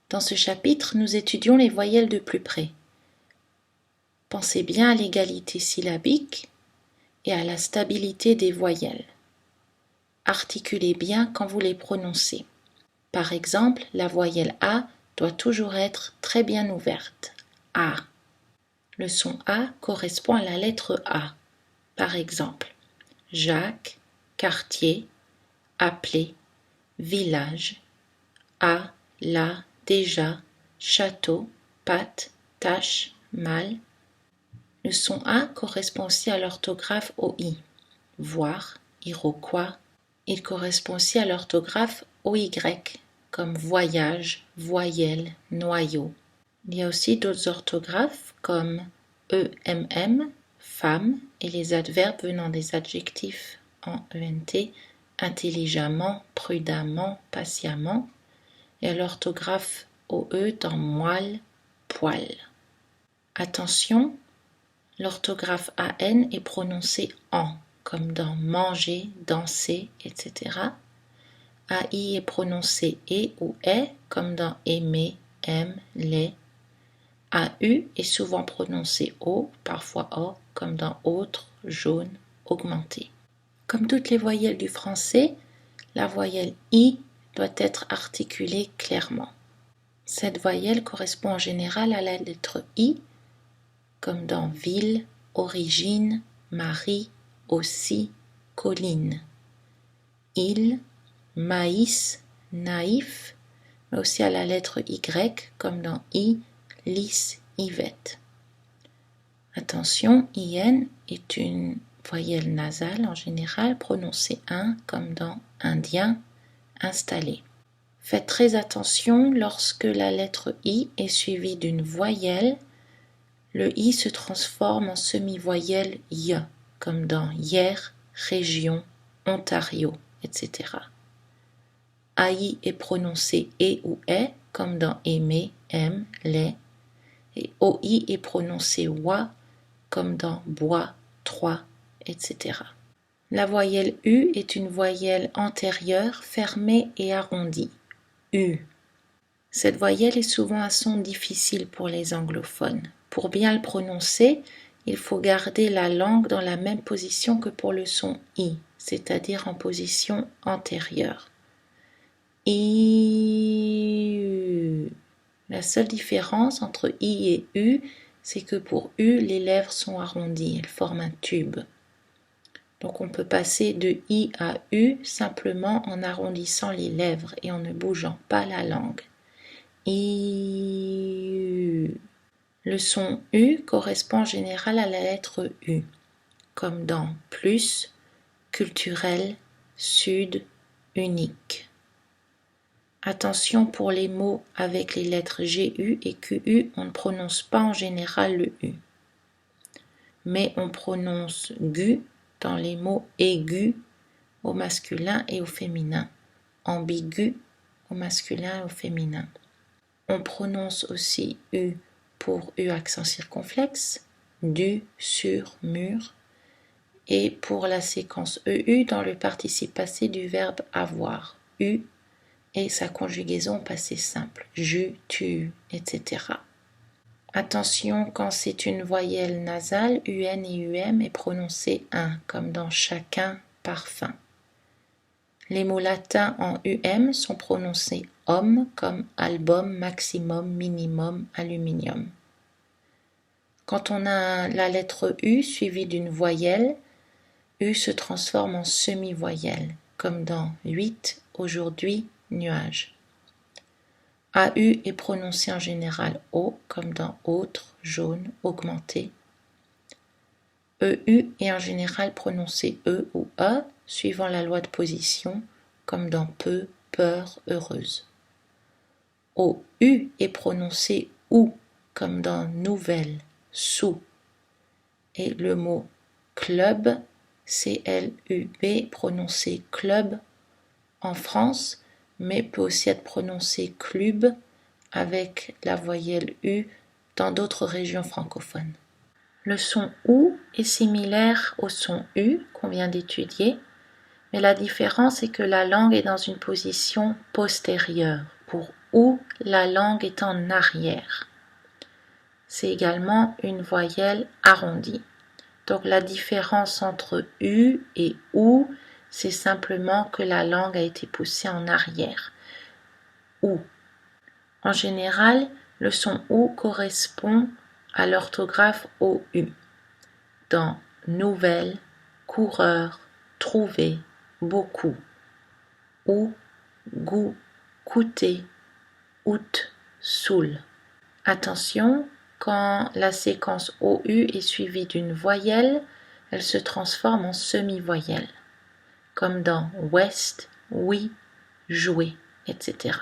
Dans ce chapitre, nous étudions les voyelles de plus près. Pensez bien à l'égalité syllabique et à la stabilité des voyelles. Articulez bien quand vous les prononcez. Par exemple, la voyelle A doit toujours être très bien ouverte. A. Le son A correspond à la lettre A. Par exemple, Jacques, quartier, appelé, village, à, là, déjà, château, pâte, tâche, mal. Le son A correspond aussi à l'orthographe OI. Voir, Iroquois. Il correspond aussi à l'orthographe OY, comme voyage, voyelle, noyau. Il y a aussi d'autres orthographes comme EMM, femme, et les adverbes venant des adjectifs en ENT, intelligemment, prudemment, patiemment, et l'orthographe OE dans moelle, poil. Attention, l'orthographe AN est prononcée en, comme dans manger, danser, etc. AI est prononcé et ou est, comme dans aimer, aime, les. AU est souvent prononcé O, parfois O, comme dans autre, jaune, augmenté. Comme toutes les voyelles du français, la voyelle I doit être articulée clairement. Cette voyelle correspond en général à la lettre I, comme dans ville, origine, mari, aussi, colline. Il, maïs, naïf, mais aussi à la lettre Y, comme dans I, lys, Yvette. Attention, IN est une voyelle nasale en général prononcée un, comme dans indien, installé. Faites très attention lorsque la lettre I est suivie d'une voyelle, le I se transforme en semi-voyelle Y, comme dans hier, région, Ontario, etc. AI est prononcé E ou est, comme dans aimer, aime, les, et OI est prononcé OI, comme dans bois, trois, etc. La voyelle U est une voyelle antérieure, fermée et arrondie. U. Cette voyelle est souvent un son difficile pour les anglophones. Pour bien le prononcer, il faut garder la langue dans la même position que pour le son I, c'est-à-dire en position antérieure. I. La seule différence entre I et U, c'est que pour U, les lèvres sont arrondies, elles forment un tube. Donc on peut passer de I à U simplement en arrondissant les lèvres et en ne bougeant pas la langue. I. Le son U correspond en général à la lettre U, comme dans plus, culturel, sud, unique. Attention pour les mots avec les lettres GU et QU, on ne prononce pas en général le U. Mais on prononce GU dans les mots aigus au masculin et au féminin, ambigu au masculin et au féminin. On prononce aussi U pour U accent circonflexe, du, sur, mur, et pour la séquence EU dans le participe passé du verbe avoir, U, et sa conjugaison au passé simple, jus, tu, etc. Attention, quand c'est une voyelle nasale, UN et UM est prononcé un, comme dans chacun, parfum. Les mots latins en UM sont prononcés homme, comme album, maximum, minimum, aluminium. Quand on a la lettre U suivie d'une voyelle, U se transforme en semi-voyelle, comme dans 8, aujourd'hui, nuage. AU est prononcé en général O, comme dans autre, jaune, augmenté. EU est en général prononcé E ou A, suivant la loi de position, comme dans peu, peur, heureuse. OU est prononcé OU, comme dans nouvelle, sous. Et le mot club, CLUB, prononcé club en France, mais peut aussi être prononcé club avec la voyelle U dans d'autres régions francophones. Le son OU est similaire au son U qu'on vient d'étudier, mais la différence est que la langue est dans une position postérieure pour où la langue est en arrière. C'est également une voyelle arrondie. Donc la différence entre U et OU, c'est simplement que la langue a été poussée en arrière. OU. En général, le son OU correspond à l'orthographe OU. Dans nouvelle, coureur, trouver, beaucoup. Ou, goût, coûter, out, saoul. Attention, quand la séquence OU est suivie d'une voyelle, elle se transforme en semi-voyelle, comme dans ouest, oui, jouer, etc.